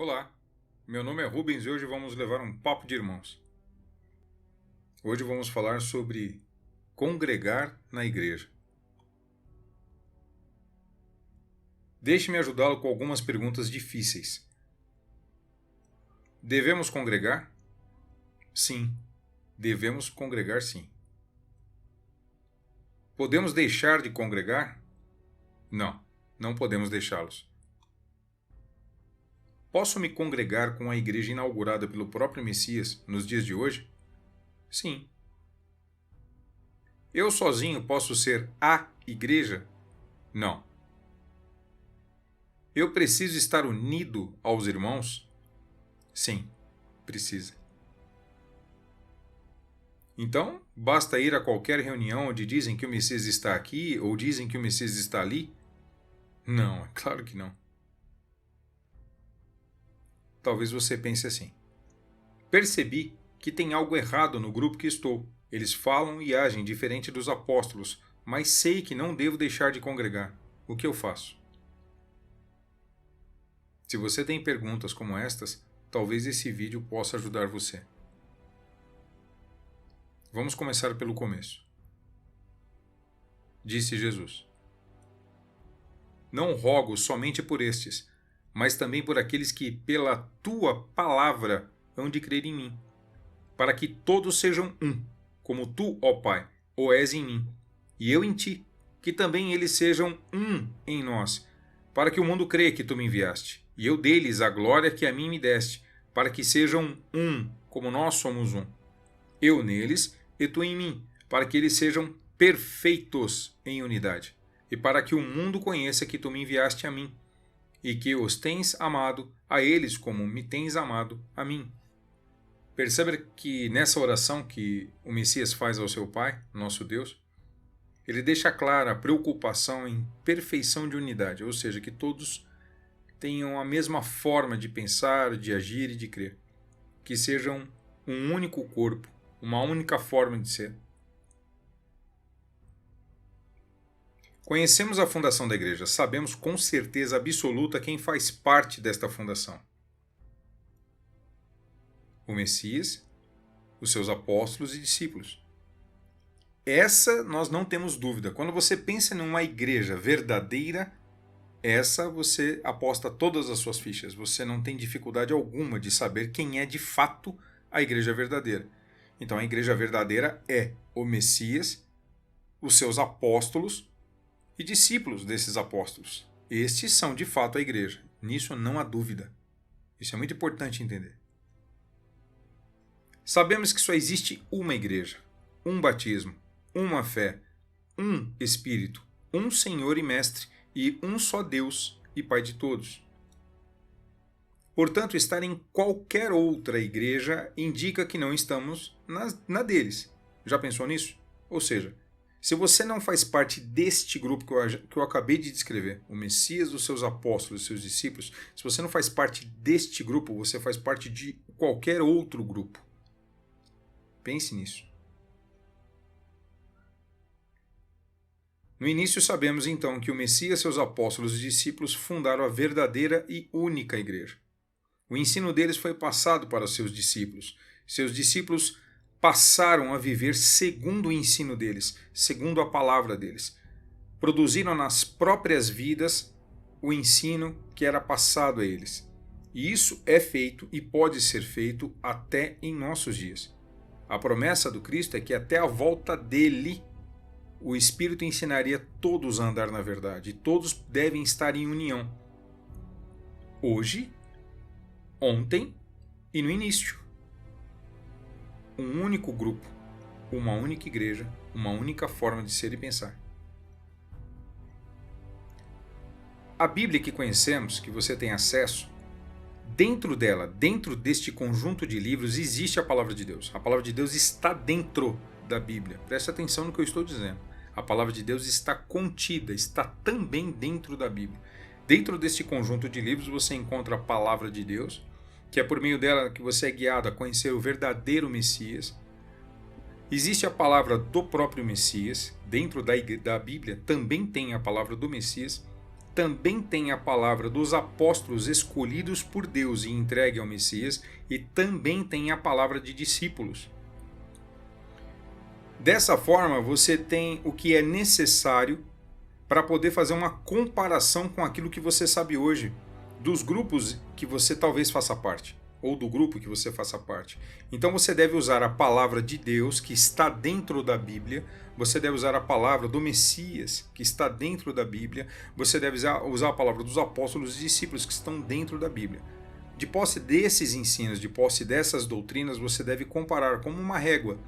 Olá, meu nome é Rubens e hoje vamos levar um papo de irmãos. Hoje vamos falar sobre congregar na igreja. Deixe-me ajudá-lo com algumas perguntas difíceis. Devemos congregar? Sim, devemos congregar sim. Podemos deixar de congregar? Não, não podemos deixá-los. Posso me congregar com a igreja inaugurada pelo próprio Messias nos dias de hoje? Sim. Eu sozinho posso ser a igreja? Não. Eu preciso estar unido aos irmãos? Sim, precisa. Então, basta ir a qualquer reunião onde dizem que o Messias está aqui ou dizem que o Messias está ali? Não, é claro que não. Talvez você pense assim. Percebi que tem algo errado no grupo que estou. Eles falam e agem diferente dos apóstolos, mas sei que não devo deixar de congregar. O que eu faço? Se você tem perguntas como estas, talvez esse vídeo possa ajudar você. Vamos começar pelo começo. Disse Jesus: Não rogo somente por estes, mas também por aqueles que, pela tua palavra, hão de crer em mim, para que todos sejam um, como tu, ó Pai, o és em mim, e eu em ti, que também eles sejam um em nós, para que o mundo creia que tu me enviaste, e eu deles a glória que a mim me deste, para que sejam um, como nós somos um. Eu neles e tu em mim, para que eles sejam perfeitos em unidade, e para que o mundo conheça que tu me enviaste a mim, e que os tens amado a eles como me tens amado a mim. Perceba que nessa oração que o Messias faz ao seu Pai, nosso Deus, ele deixa clara a preocupação em perfeição de unidade, ou seja, que todos tenham a mesma forma de pensar, de agir e de crer, que sejam um único corpo, uma única forma de ser. Conhecemos a fundação da igreja, sabemos com certeza absoluta quem faz parte desta fundação. O Messias, os seus apóstolos e discípulos. Essa nós não temos dúvida. Quando você pensa numa igreja verdadeira, essa você aposta todas as suas fichas. Você não tem dificuldade alguma de saber quem é de fato a igreja verdadeira. Então a igreja verdadeira é o Messias, os seus apóstolos e discípulos desses apóstolos. Estes são de fato a igreja. Nisso não há dúvida. Isso é muito importante entender. Sabemos que só existe uma igreja, um batismo, uma fé, um Espírito, um Senhor e Mestre e um só Deus e Pai de todos. Portanto, estar em qualquer outra igreja indica que não estamos na deles. Já pensou nisso? Ou seja, se você não faz parte deste grupo que eu acabei de descrever, o Messias, os seus apóstolos e seus discípulos, se você não faz parte deste grupo, você faz parte de qualquer outro grupo. Pense nisso. No início sabemos então que o Messias, seus apóstolos e discípulos fundaram a verdadeira e única igreja. O ensino deles foi passado para os seus discípulos. Seus discípulos passaram a viver segundo o ensino deles, segundo a palavra deles. Produziram nas próprias vidas o ensino que era passado a eles. E isso é feito e pode ser feito até em nossos dias. A promessa do Cristo é que até a volta dele, o Espírito ensinaria todos a andar na verdade, e todos devem estar em união. Hoje, ontem e no início. Um único grupo, uma única igreja, uma única forma de ser e pensar. A Bíblia que conhecemos, que você tem acesso, dentro dela, dentro deste conjunto de livros, existe a palavra de Deus. A palavra de Deus está dentro da Bíblia. Preste atenção no que eu estou dizendo. A palavra de Deus está contida, está também dentro da Bíblia. Dentro deste conjunto de livros você encontra a palavra de Deus, que é por meio dela que você é guiado a conhecer o verdadeiro Messias. Existe a palavra do próprio Messias, dentro da Bíblia também tem a palavra do Messias, também tem a palavra dos apóstolos escolhidos por Deus e entregue ao Messias, e também tem a palavra de discípulos. Dessa forma, você tem o que é necessário para poder fazer uma comparação com aquilo que você sabe hoje, dos grupos que você talvez faça parte, ou do grupo que você faça parte. Então você deve usar a palavra de Deus, que está dentro da Bíblia, você deve usar a palavra do Messias, que está dentro da Bíblia, você deve usar a palavra dos apóstolos e discípulos, que estão dentro da Bíblia. De posse desses ensinos, de posse dessas doutrinas, você deve comparar como uma régua,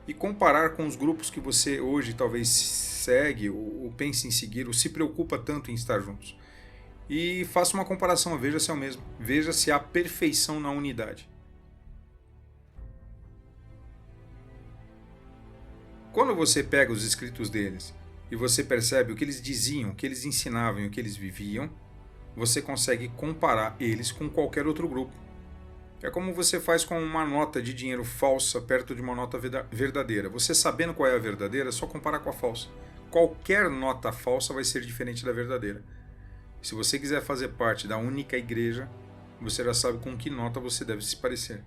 e comparar com os grupos que você hoje talvez segue, ou pense em seguir, ou se preocupa tanto em estar juntos. E faça uma comparação, veja se é o mesmo, veja se há perfeição na unidade. Quando você pega os escritos deles e você percebe o que eles diziam, o que eles ensinavam e o que eles viviam, você consegue comparar eles com qualquer outro grupo. É como você faz com uma nota de dinheiro falsa perto de uma nota verdadeira. Você sabendo qual é a verdadeira, é só comparar com a falsa. Qualquer nota falsa vai ser diferente da verdadeira. Se você quiser fazer parte da única igreja, você já sabe com que nota você deve se parecer.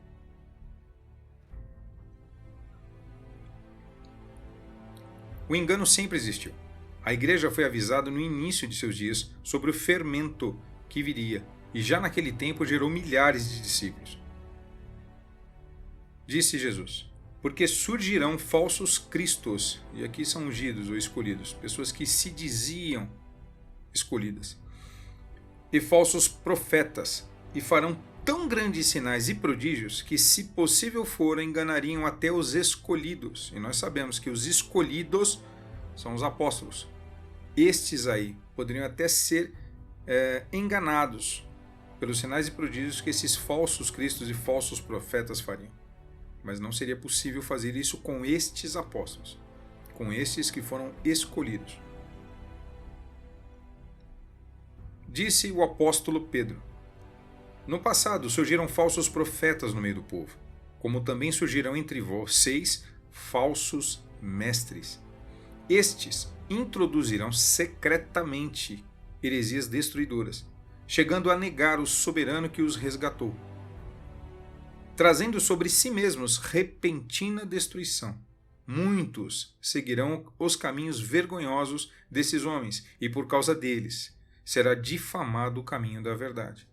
O engano sempre existiu. A igreja foi avisada no início de seus dias sobre o fermento que viria, e já naquele tempo gerou milhares de discípulos. Disse Jesus: porque surgirão falsos cristos, e aqui são ungidos ou escolhidos, pessoas que se diziam escolhidas, e falsos profetas, e farão tão grandes sinais e prodígios que, se possível for, enganariam até os escolhidos. E nós sabemos que os escolhidos são os apóstolos. Estes aí poderiam até ser enganados pelos sinais e prodígios que esses falsos cristos e falsos profetas fariam. Mas não seria possível fazer isso com estes apóstolos, com estes que foram escolhidos. Disse o apóstolo Pedro: no passado surgiram falsos profetas no meio do povo, como também surgirão entre vocês falsos mestres. Estes introduzirão secretamente heresias destruidoras, chegando a negar o soberano que os resgatou, trazendo sobre si mesmos repentina destruição. Muitos seguirão os caminhos vergonhosos desses homens, e por causa deles será difamado o caminho da verdade.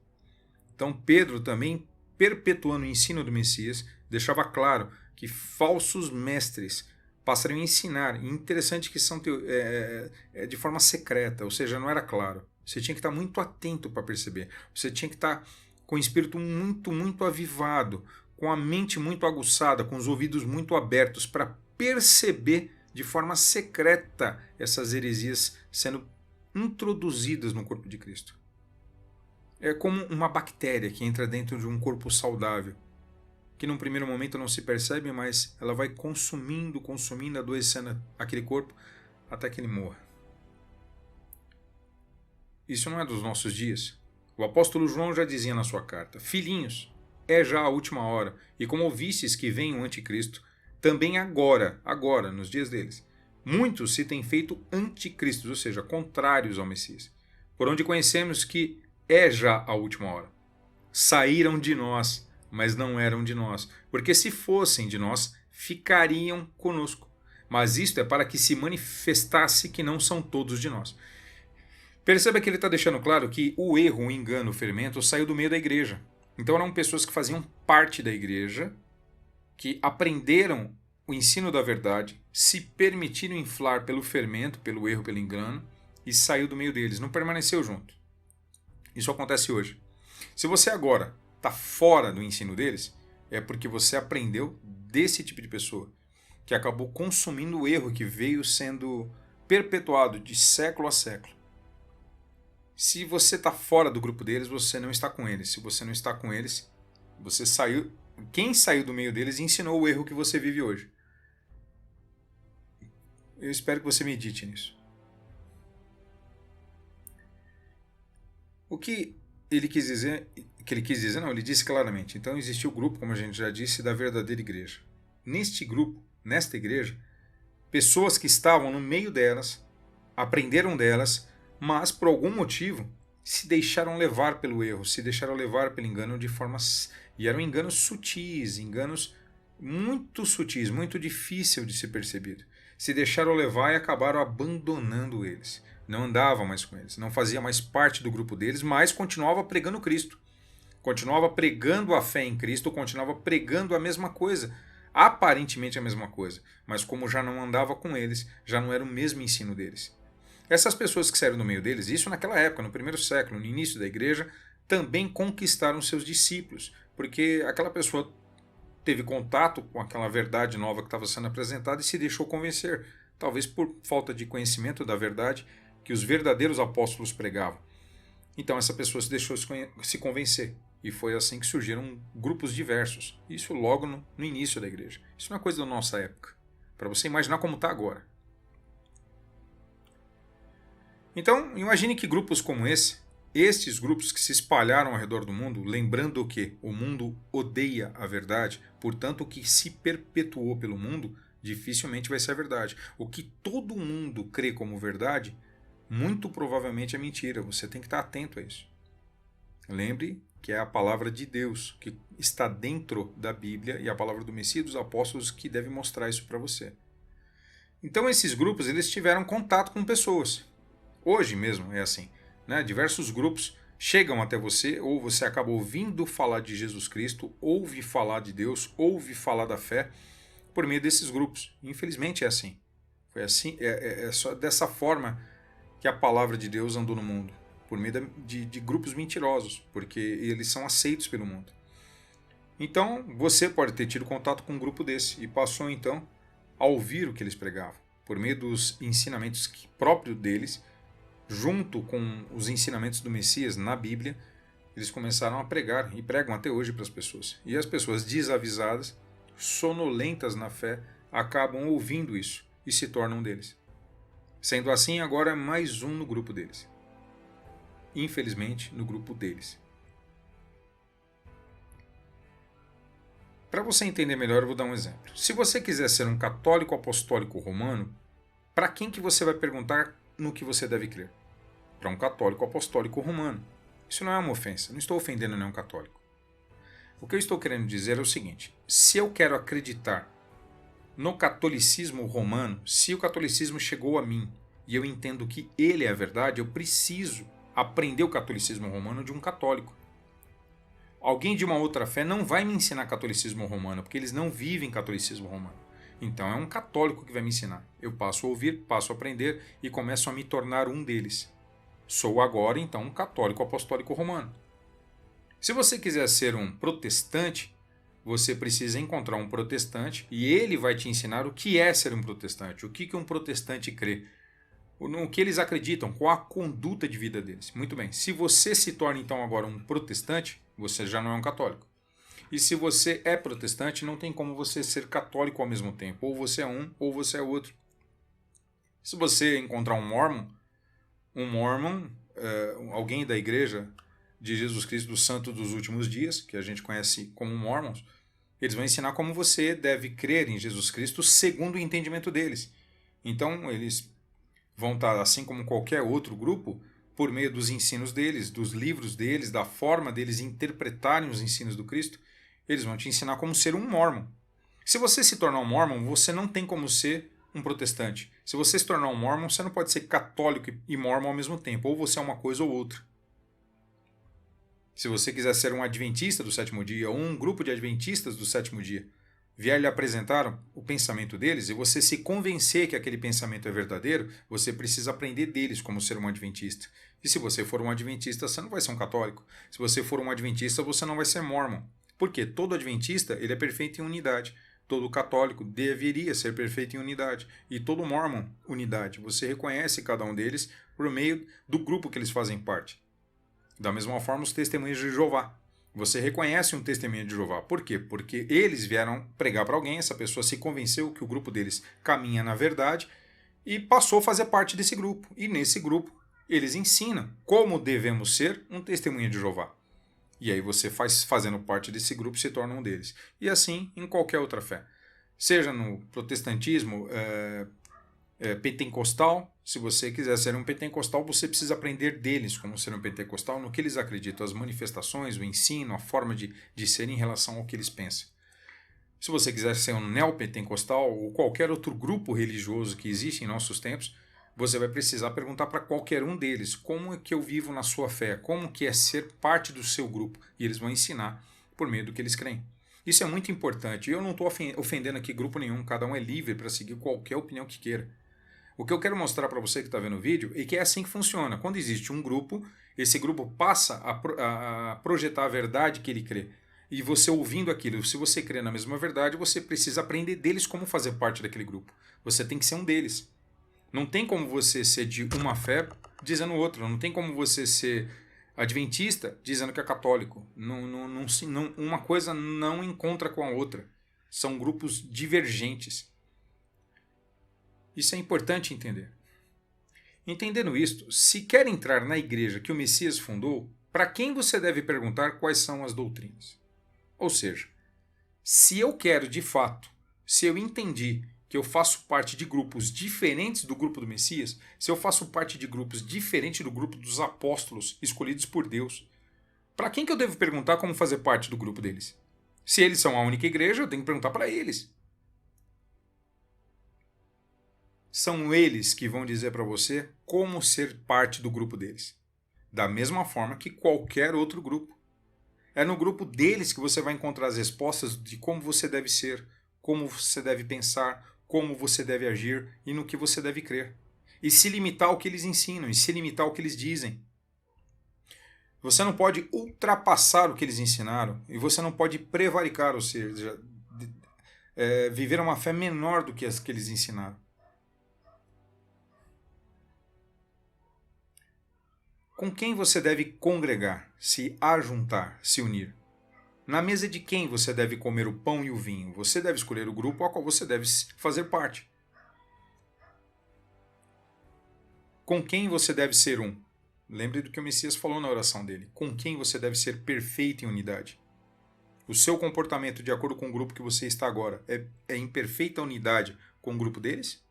Então Pedro, também perpetuando o ensino do Messias, deixava claro que falsos mestres passariam a ensinar, e interessante que são de forma secreta, ou seja, não era claro. Você tinha que estar muito atento para perceber, você tinha que estar com o espírito muito avivado, com a mente muito aguçada, com os ouvidos muito abertos para perceber de forma secreta essas heresias sendo introduzidas no corpo de Cristo. É como uma bactéria que entra dentro de um corpo saudável, que num primeiro momento não se percebe, mas ela vai consumindo, adoecendo aquele corpo até que ele morra. Isso não é dos nossos dias. O apóstolo João já dizia na sua carta: filhinhos, é já a última hora, e como ouvistes que vem o anticristo, também agora, nos dias deles, muitos se têm feito anticristos, ou seja, contrários ao Messias, por onde conhecemos que é já a última hora. Saíram de nós, mas não eram de nós, porque se fossem de nós, ficariam conosco. Mas isto é para que se manifestasse que não são todos de nós. Perceba que ele está deixando claro que o erro, o engano, o fermento saiu do meio da igreja. Então eram pessoas que faziam parte da igreja, que aprenderam o ensino da verdade, se permitiram inflar pelo fermento, pelo erro, pelo engano, e saiu do meio deles, não permaneceu junto. Isso acontece hoje. Se você agora está fora do ensino deles, é porque você aprendeu desse tipo de pessoa, que acabou consumindo o erro que veio sendo perpetuado de século a século. Se você está fora do grupo deles, você não está com eles. Se você não está com eles, você saiu. Quem saiu do meio deles ensinou o erro que você vive hoje. Eu espero que você medite nisso. O que ele quis dizer, ele disse claramente. Então existiu o grupo, como a gente já disse, da verdadeira igreja. Neste grupo, nesta igreja, pessoas que estavam no meio delas, aprenderam delas, mas por algum motivo se deixaram levar pelo erro, se deixaram levar pelo engano de formas... E eram enganos sutis, enganos muito sutis, muito difícil de ser percebido. Se deixaram levar e acabaram abandonando eles. Não andava mais com eles, não fazia mais parte do grupo deles, mas continuava pregando Cristo. Continuava pregando a fé em Cristo, continuava pregando a mesma coisa, aparentemente a mesma coisa, mas como já não andava com eles, já não era o mesmo ensino deles. Essas pessoas que saíram do meio deles, isso naquela época, no primeiro século, no início da igreja, também conquistaram seus discípulos, porque aquela pessoa teve contato com aquela verdade nova que estava sendo apresentada e se deixou convencer, talvez por falta de conhecimento da verdade que os verdadeiros apóstolos pregavam. Então essa pessoa se deixou se convencer. E foi assim que surgiram grupos diversos. Isso logo no início da igreja. Isso não é coisa da nossa época. Para você imaginar como está agora. Então, imagine que grupos como estes grupos que se espalharam ao redor do mundo, lembrando que o mundo odeia a verdade, portanto o que se perpetuou pelo mundo dificilmente vai ser a verdade. O que todo mundo crê como verdade, muito provavelmente é mentira. Você tem que estar atento a isso. Lembre que é a palavra de Deus, que está dentro da Bíblia, e a palavra do Messias e dos apóstolos que deve mostrar isso para você. Então esses grupos, eles tiveram contato com pessoas. Hoje mesmo é assim, né? Diversos grupos chegam até você, ou você acaba ouvindo falar de Jesus Cristo, ouve falar de Deus, ouve falar da fé, por meio desses grupos. Infelizmente é assim. Foi assim, é só dessa forma que a palavra de Deus andou no mundo. Por meio de grupos mentirosos, porque eles são aceitos pelo mundo. Então, você pode ter tido contato com um grupo desse e passou então a ouvir o que eles pregavam, por meio dos ensinamentos próprios deles, junto com os ensinamentos do Messias na Bíblia, eles começaram a pregar e pregam até hoje para as pessoas. E as pessoas desavisadas, sonolentas na fé, acabam ouvindo isso e se tornam um deles. Sendo assim, agora é mais um no grupo deles. Infelizmente, no grupo deles. Para você entender melhor, eu vou dar um exemplo. Se você quiser ser um católico apostólico romano, para quem que você vai perguntar no que você deve crer? Para um católico apostólico romano. Isso não é uma ofensa, não estou ofendendo nenhum católico. O que eu estou querendo dizer é o seguinte: se eu quero acreditar no catolicismo romano, se o catolicismo chegou a mim e eu entendo que ele é a verdade, eu preciso aprender o catolicismo romano de um católico. Alguém de uma outra fé não vai me ensinar catolicismo romano, porque eles não vivem catolicismo romano. Então é um católico que vai me ensinar. Eu passo a ouvir, passo a aprender e começo a me tornar um deles. Sou agora, então, um católico apostólico romano. Se você quiser ser um protestante, você precisa encontrar um protestante e ele vai te ensinar o que é ser um protestante, o que um protestante crê, no que eles acreditam, qual a conduta de vida deles. Muito bem, se você se torna então agora um protestante, você já não é um católico. E se você é protestante, não tem como você ser católico ao mesmo tempo. Ou você é um, ou você é outro. Se você encontrar um Mormon, alguém da igreja de Jesus Cristo dos Santos dos Últimos Dias, que a gente conhece como Mormons, eles vão ensinar como você deve crer em Jesus Cristo segundo o entendimento deles. Então, eles vão estar, assim como qualquer outro grupo, por meio dos ensinos deles, dos livros deles, da forma deles interpretarem os ensinos do Cristo, eles vão te ensinar como ser um Mormon. Se você se tornar um Mormon, você não tem como ser um protestante. Se você se tornar um Mormon, você não pode ser católico e Mormon ao mesmo tempo, ou você é uma coisa ou outra. Se você quiser ser um adventista do sétimo dia, ou um grupo de adventistas do sétimo dia, vier lhe apresentar o pensamento deles e você se convencer que aquele pensamento é verdadeiro, você precisa aprender deles como ser um adventista. E se você for um adventista, você não vai ser um católico. Se você for um adventista, você não vai ser mormon. Porque todo adventista ele é perfeito em unidade. Todo católico deveria ser perfeito em unidade. E todo mormon, unidade. Você reconhece cada um deles por meio do grupo que eles fazem parte. Da mesma forma, os testemunhas de Jeová. Você reconhece um testemunho de Jeová. Por quê? Porque eles vieram pregar para alguém, essa pessoa se convenceu que o grupo deles caminha na verdade e passou a fazer parte desse grupo. E nesse grupo, eles ensinam como devemos ser um testemunho de Jeová. E aí você fazendo parte desse grupo, se torna um deles. E assim em qualquer outra fé. Seja no protestantismo pentecostal, Se você quiser ser um pentecostal, você precisa aprender deles como ser um pentecostal, no que eles acreditam, as manifestações, o ensino, a forma de ser em relação ao que eles pensam. Se você quiser ser um neopentecostal ou qualquer outro grupo religioso que existe em nossos tempos, você vai precisar perguntar para qualquer um deles como é que eu vivo na sua fé, como que é ser parte do seu grupo, e eles vão ensinar por meio do que eles creem. Isso é muito importante. Eu não estou ofendendo aqui grupo nenhum, cada um é livre para seguir qualquer opinião que queira. O que eu quero mostrar para você que está vendo o vídeo é que é assim que funciona. Quando existe um grupo, esse grupo passa a projetar a verdade que ele crê. E você ouvindo aquilo, se você crê na mesma verdade, você precisa aprender deles como fazer parte daquele grupo. Você tem que ser um deles. Não tem como você ser de uma fé dizendo outra. Não tem como você ser adventista dizendo que é católico. Uma coisa não encontra com a outra. São grupos divergentes. Isso é importante entender. Entendendo isto, se quer entrar na igreja que o Messias fundou, para quem você deve perguntar quais são as doutrinas? Ou seja, se eu quero de fato, se eu entendi que eu faço parte de grupos diferentes do grupo do Messias, se eu faço parte de grupos diferentes do grupo dos apóstolos escolhidos por Deus, para quem que eu devo perguntar como fazer parte do grupo deles? Se eles são a única igreja, eu tenho que perguntar para eles. São eles que vão dizer para você como ser parte do grupo deles. Da mesma forma que qualquer outro grupo. É no grupo deles que você vai encontrar as respostas de como você deve ser, como você deve pensar, como você deve agir e no que você deve crer. E se limitar ao que eles ensinam, e se limitar ao que eles dizem. Você não pode ultrapassar o que eles ensinaram e você não pode prevaricar, ou seja, viver uma fé menor do que as que eles ensinaram. Com quem você deve congregar, se ajuntar, se unir? Na mesa de quem você deve comer o pão e o vinho? Você deve escolher o grupo ao qual você deve fazer parte. Com quem você deve ser um? Lembre do que o Messias falou na oração dele. Com quem você deve ser perfeito em unidade? O seu comportamento de acordo com o grupo que você está agora é em perfeita unidade com o grupo deles?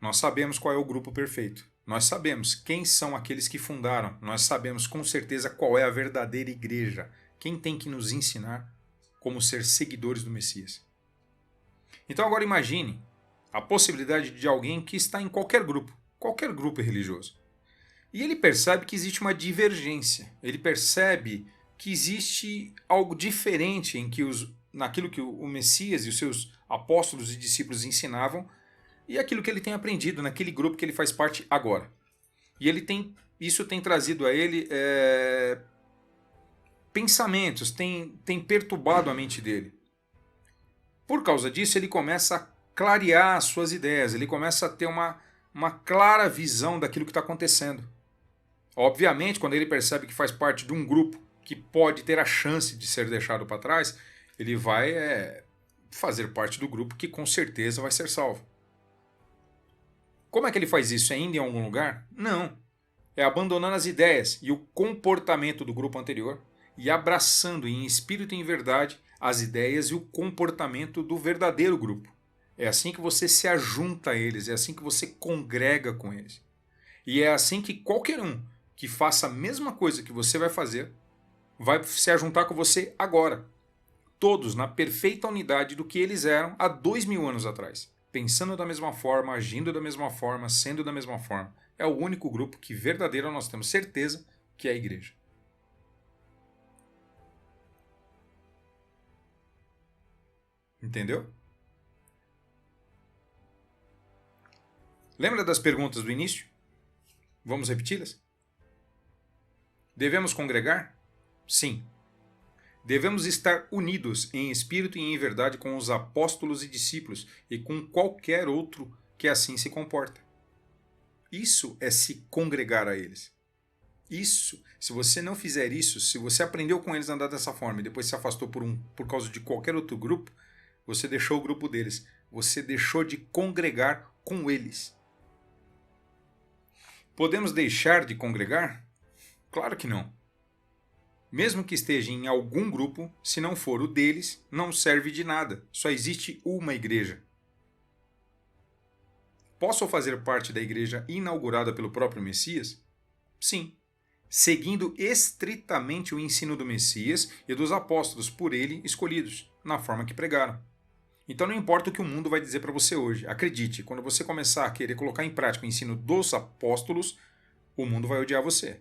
Nós sabemos qual é o grupo perfeito. Nós sabemos quem são aqueles que fundaram. Nós sabemos com certeza qual é a verdadeira igreja. Quem tem que nos ensinar como ser seguidores do Messias. Então agora imagine a possibilidade de alguém que está em qualquer grupo religioso. E ele percebe que existe uma divergência. Ele percebe que existe algo diferente naquilo que o Messias e os seus apóstolos e discípulos ensinavam e aquilo que ele tem aprendido naquele grupo que ele faz parte agora. E isso tem trazido a ele pensamentos, tem perturbado a mente dele. Por causa disso, ele começa a clarear as suas ideias, ele começa a ter uma clara visão daquilo que está acontecendo. Obviamente, quando ele percebe que faz parte de um grupo que pode ter a chance de ser deixado para trás, ele vai fazer parte do grupo que com certeza vai ser salvo. Como é que ele faz isso? É indo em algum lugar? Não. É abandonando as ideias e o comportamento do grupo anterior e abraçando em espírito e em verdade as ideias e o comportamento do verdadeiro grupo. É assim que você se ajunta a eles, é assim que você congrega com eles. E é assim que qualquer um que faça a mesma coisa que você vai fazer vai se ajuntar com você agora. Todos na perfeita unidade do que eles eram há 2000 anos atrás. Pensando da mesma forma, agindo da mesma forma, sendo da mesma forma. É o único grupo que verdadeiro nós temos certeza que é a igreja. Entendeu? Lembra das perguntas do início? Vamos repeti-las? Devemos congregar? Sim. Devemos estar unidos em espírito e em verdade com os apóstolos e discípulos e com qualquer outro que assim se comporta. Isso é se congregar a eles. Isso, se você não fizer isso, se você aprendeu com eles a andar dessa forma e depois se afastou por causa de qualquer outro grupo, você deixou o grupo deles. Você deixou de congregar com eles. Podemos deixar de congregar? Claro que não. Mesmo que esteja em algum grupo, se não for o deles, não serve de nada. Só existe uma igreja. Posso fazer parte da igreja inaugurada pelo próprio Messias? Sim, seguindo estritamente o ensino do Messias e dos apóstolos por ele escolhidos, na forma que pregaram. Então não importa o que o mundo vai dizer para você hoje, acredite, quando você começar a querer colocar em prática o ensino dos apóstolos, o mundo vai odiar você.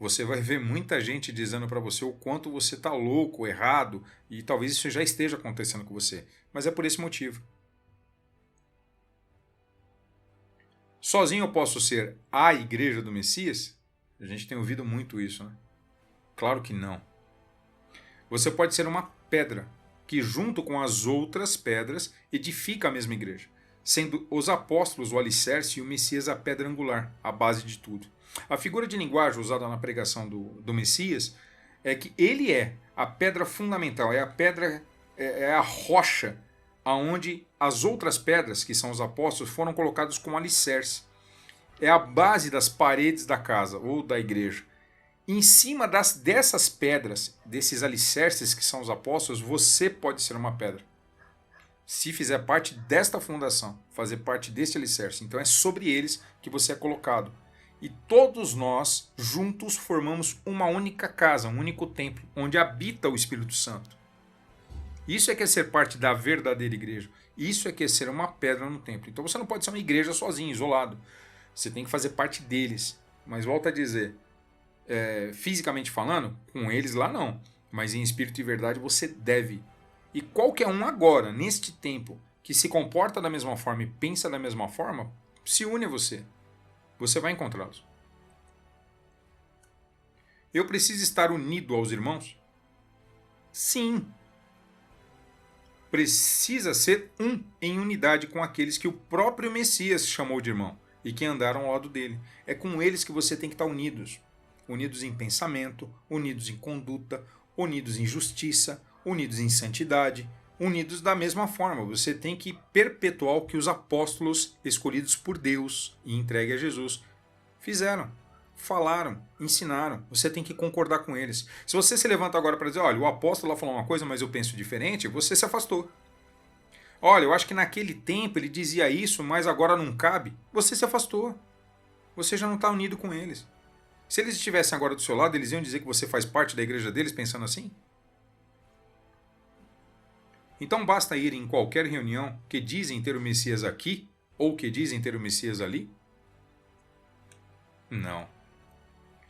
Você vai ver muita gente dizendo para você o quanto você está louco, errado, e talvez isso já esteja acontecendo com você. Mas é por esse motivo. Sozinho eu posso ser a igreja do Messias? A gente tem ouvido muito isso, né? Claro que não. Você pode ser uma pedra que, junto com as outras pedras, edifica a mesma igreja, sendo os apóstolos o alicerce e o Messias a pedra angular, a base de tudo. A figura de linguagem usada na pregação do Messias é que ele é a pedra fundamental, é a pedra, é a rocha aonde as outras pedras, que são os apóstolos, foram colocados como alicerce. É a base das paredes da casa ou da igreja. Em cima dessas pedras, desses alicerces que são os apóstolos, você pode ser uma pedra. Se fizer parte desta fundação, fazer parte deste alicerce, então é sobre eles que você é colocado. E todos nós, juntos, formamos uma única casa, um único templo, onde habita o Espírito Santo. Isso é que é ser parte da verdadeira igreja. Isso é que é ser uma pedra no templo. Então você não pode ser uma igreja sozinho, isolado. Você tem que fazer parte deles. Mas volta a dizer, fisicamente falando, com eles lá não. Mas em espírito e verdade você deve. E qualquer um agora, neste tempo, que se comporta da mesma forma e pensa da mesma forma, se une a você. Você vai encontrá-los. Eu preciso estar unido aos irmãos? Sim. Precisa ser um em unidade com aqueles que o próprio Messias chamou de irmão e que andaram ao lado dele. É com eles que você tem que estar unidos. Unidos em pensamento, unidos em conduta, unidos em justiça, unidos em santidade, unidos da mesma forma. Você tem que perpetuar o que os apóstolos escolhidos por Deus e entregue a Jesus fizeram, falaram, ensinaram. Você tem que concordar com eles. Se você se levanta agora para dizer, olha, o apóstolo lá falou uma coisa, mas eu penso diferente, você se afastou. Olha, eu acho que naquele tempo ele dizia isso, mas agora não cabe. Você se afastou. Você já não está unido com eles. Se eles estivessem agora do seu lado, eles iam dizer que você faz parte da igreja deles pensando assim? Então basta ir em qualquer reunião que dizem ter o Messias aqui ou que dizem ter o Messias ali? Não.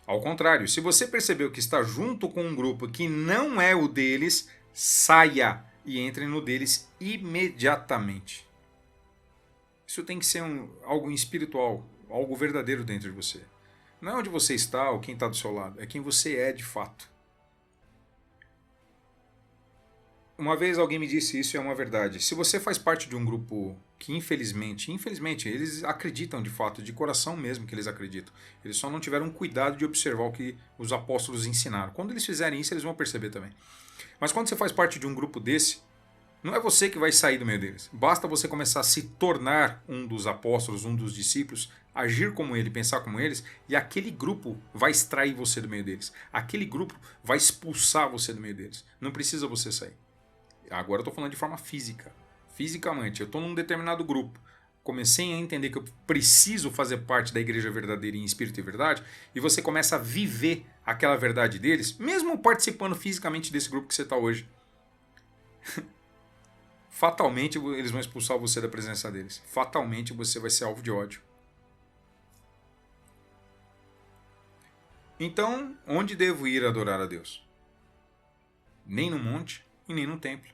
Ao contrário, se você percebeu que está junto com um grupo que não é o deles, saia e entre no deles imediatamente. Isso tem que ser algo espiritual, algo verdadeiro dentro de você. Não é onde você está ou quem está do seu lado, é quem você é de fato. Uma vez alguém me disse isso e é uma verdade. Se você faz parte de um grupo que infelizmente, eles acreditam de fato, de coração mesmo que eles acreditam. Eles só não tiveram cuidado de observar o que os apóstolos ensinaram. Quando eles fizerem isso, eles vão perceber também. Mas quando você faz parte de um grupo desse, não é você que vai sair do meio deles. Basta você começar a se tornar um dos apóstolos, um dos discípulos, agir como ele, pensar como eles, e aquele grupo vai extrair você do meio deles. Aquele grupo vai expulsar você do meio deles. Não precisa você sair. Agora eu estou falando de forma física. Fisicamente, eu estou num determinado grupo. Comecei a entender que eu preciso fazer parte da igreja verdadeira em espírito e verdade, e você começa a viver aquela verdade deles, mesmo participando fisicamente desse grupo que você está hoje. Fatalmente eles vão expulsar você da presença deles. Fatalmente você vai ser alvo de ódio. Então, onde devo ir adorar a Deus? Nem no monte e nem no templo.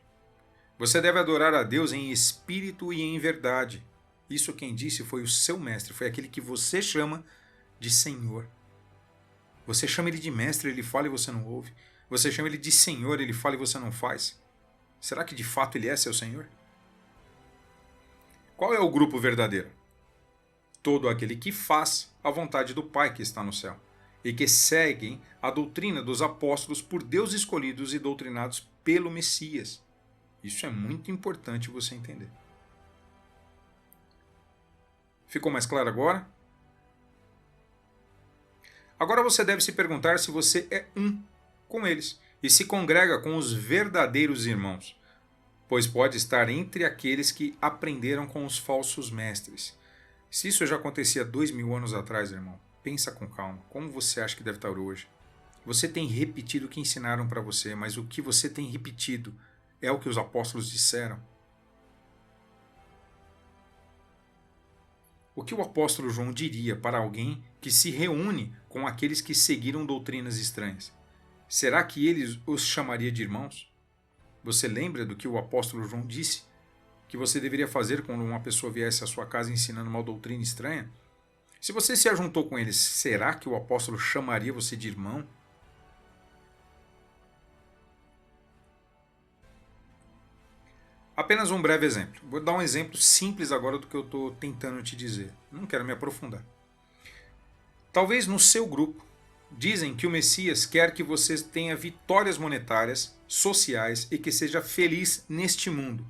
Você deve adorar a Deus em espírito e em verdade. Isso quem disse foi o seu mestre, foi aquele que você chama de Senhor. Você chama ele de mestre, ele fala e você não ouve. Você chama ele de Senhor, ele fala e você não faz. Será que de fato ele é seu Senhor? Qual é o grupo verdadeiro? Todo aquele que faz a vontade do Pai que está no céu e que seguem a doutrina dos apóstolos por Deus escolhidos e doutrinados pelo Messias. Isso é muito importante você entender. Ficou mais claro agora? Agora você deve se perguntar se você é um com eles e se congrega com os verdadeiros irmãos, pois pode estar entre aqueles que aprenderam com os falsos mestres. Se isso já acontecia 2000 anos atrás, irmão, pensa com calma. Como você acha que deve estar hoje? Você tem repetido o que ensinaram para você, mas o que você tem repetido é o que os apóstolos disseram. O que o apóstolo João diria para alguém que se reúne com aqueles que seguiram doutrinas estranhas? Será que ele os chamaria de irmãos? Você lembra do que o apóstolo João disse que você deveria fazer quando uma pessoa viesse à sua casa ensinando uma doutrina estranha? Se você se ajuntou com eles, será que o apóstolo chamaria você de irmão? Apenas um breve exemplo. Vou dar um exemplo simples agora do que eu estou tentando te dizer. Não quero me aprofundar. Talvez no seu grupo dizem que o Messias quer que você tenha vitórias monetárias, sociais e que seja feliz neste mundo.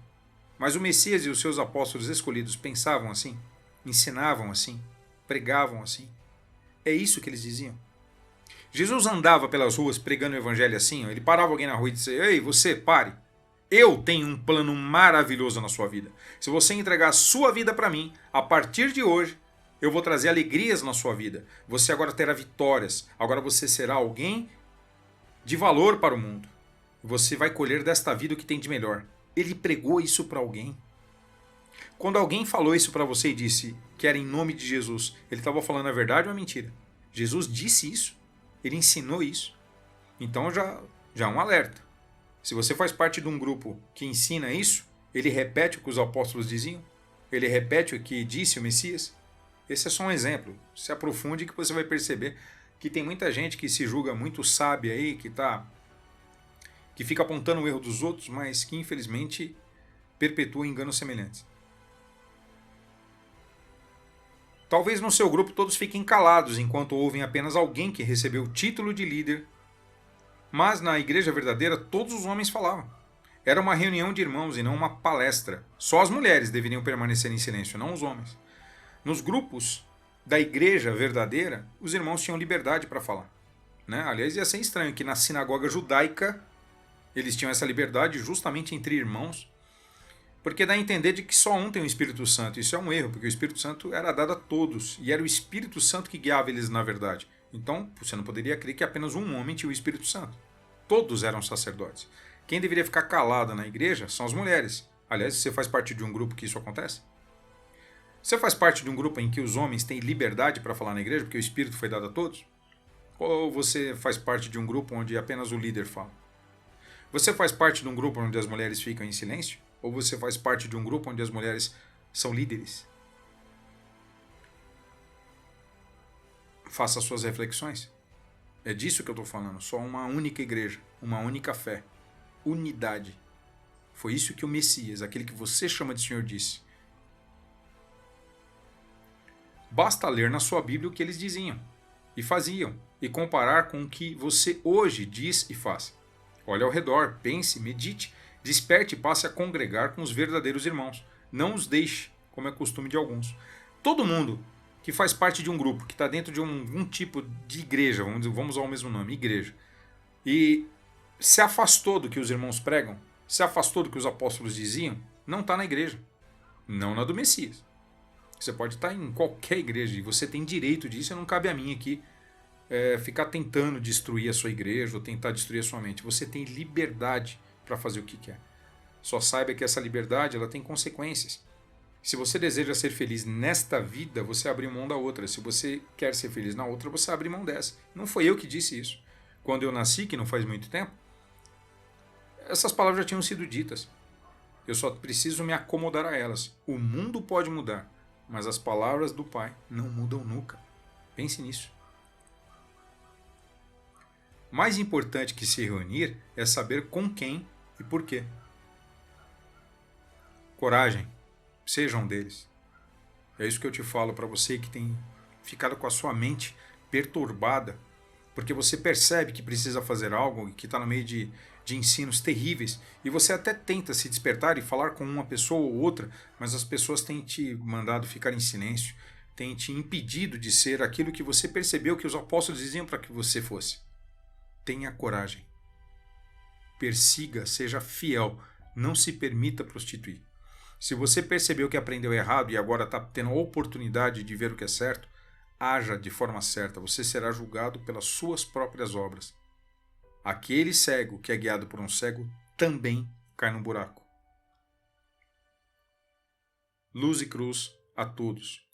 Mas o Messias e os seus apóstolos escolhidos pensavam assim, ensinavam assim, pregavam assim. É isso que eles diziam. Jesus andava pelas ruas pregando o evangelho assim, ele parava alguém na rua e dizia: "Ei, você, pare. Eu tenho um plano maravilhoso na sua vida. Se você entregar a sua vida para mim, a partir de hoje, eu vou trazer alegrias na sua vida. Você agora terá vitórias. Agora você será alguém de valor para o mundo. Você vai colher desta vida o que tem de melhor." Ele pregou isso para alguém. Quando alguém falou isso para você e disse que era em nome de Jesus, ele estava falando a verdade ou a mentira? Jesus disse isso. Ele ensinou isso. Então já é um alerta. Se você faz parte de um grupo que ensina isso, ele repete o que os apóstolos diziam? Ele repete o que disse o Messias? Esse é só um exemplo. Se aprofunde que você vai perceber que tem muita gente que se julga muito sábia aí, que fica apontando o erro dos outros, mas que infelizmente perpetua enganos semelhantes. Talvez no seu grupo todos fiquem calados enquanto ouvem apenas alguém que recebeu o título de líder. Mas na igreja verdadeira todos os homens falavam. Era uma reunião de irmãos e não uma palestra. Só as mulheres deveriam permanecer em silêncio, não os homens. Nos grupos da igreja verdadeira, os irmãos tinham liberdade para falar. Né? Aliás, ia ser estranho que na sinagoga judaica eles tinham essa liberdade justamente entre irmãos, porque dá a entender de que só um tem o Espírito Santo. Isso é um erro, porque o Espírito Santo era dado a todos, e era o Espírito Santo que guiava eles na verdade. Então, você não poderia crer que apenas um homem tinha o Espírito Santo. Todos eram sacerdotes. Quem deveria ficar calado na igreja são as mulheres. Aliás, você faz parte de um grupo que isso acontece? Você faz parte de um grupo em que os homens têm liberdade para falar na igreja, porque o Espírito foi dado a todos? Ou você faz parte de um grupo onde apenas o líder fala? Você faz parte de um grupo onde as mulheres ficam em silêncio? Ou você faz parte de um grupo onde as mulheres são líderes? Faça suas reflexões. É disso que eu estou falando. Só uma única igreja, uma única fé. Unidade. Foi isso que o Messias, aquele que você chama de Senhor, disse. Basta ler na sua Bíblia o que eles diziam e faziam e comparar com o que você hoje diz e faz. Olhe ao redor, pense, medite, desperte e passe a congregar com os verdadeiros irmãos. Não os deixe, como é costume de alguns. Todo mundo que faz parte de um grupo, que está dentro de um tipo de igreja, vamos usar o mesmo nome, igreja, e se afastou do que os irmãos pregam, se afastou do que os apóstolos diziam, não está na igreja, não na do Messias. Você pode estar em qualquer igreja e você tem direito disso, e não cabe a mim aqui ficar tentando destruir a sua igreja ou tentar destruir a sua mente. Você tem liberdade para fazer o que quer. Só saiba que essa liberdade ela tem consequências. Se você deseja ser feliz nesta vida, você abre mão da outra. Se você quer ser feliz na outra, você abre mão dessa. Não foi eu que disse isso. Quando eu nasci, que não faz muito tempo, essas palavras já tinham sido ditas. Eu só preciso me acomodar a elas. O mundo pode mudar, mas as palavras do Pai não mudam nunca. Pense nisso. Mais importante que se reunir é saber com quem e por quê. Coragem. Seja um deles. É isso que eu te falo para você que tem ficado com a sua mente perturbada, porque você percebe que precisa fazer algo e que está no meio de ensinos terríveis, e você até tenta se despertar e falar com uma pessoa ou outra, mas as pessoas têm te mandado ficar em silêncio, têm te impedido de ser aquilo que você percebeu que os apóstolos diziam para que você fosse. Tenha coragem. Persiga, seja fiel, não se permita prostituir. Se você percebeu que aprendeu errado e agora está tendo a oportunidade de ver o que é certo, haja de forma certa, você será julgado pelas suas próprias obras. Aquele cego que é guiado por um cego também cai no buraco. Luz e cruz a todos.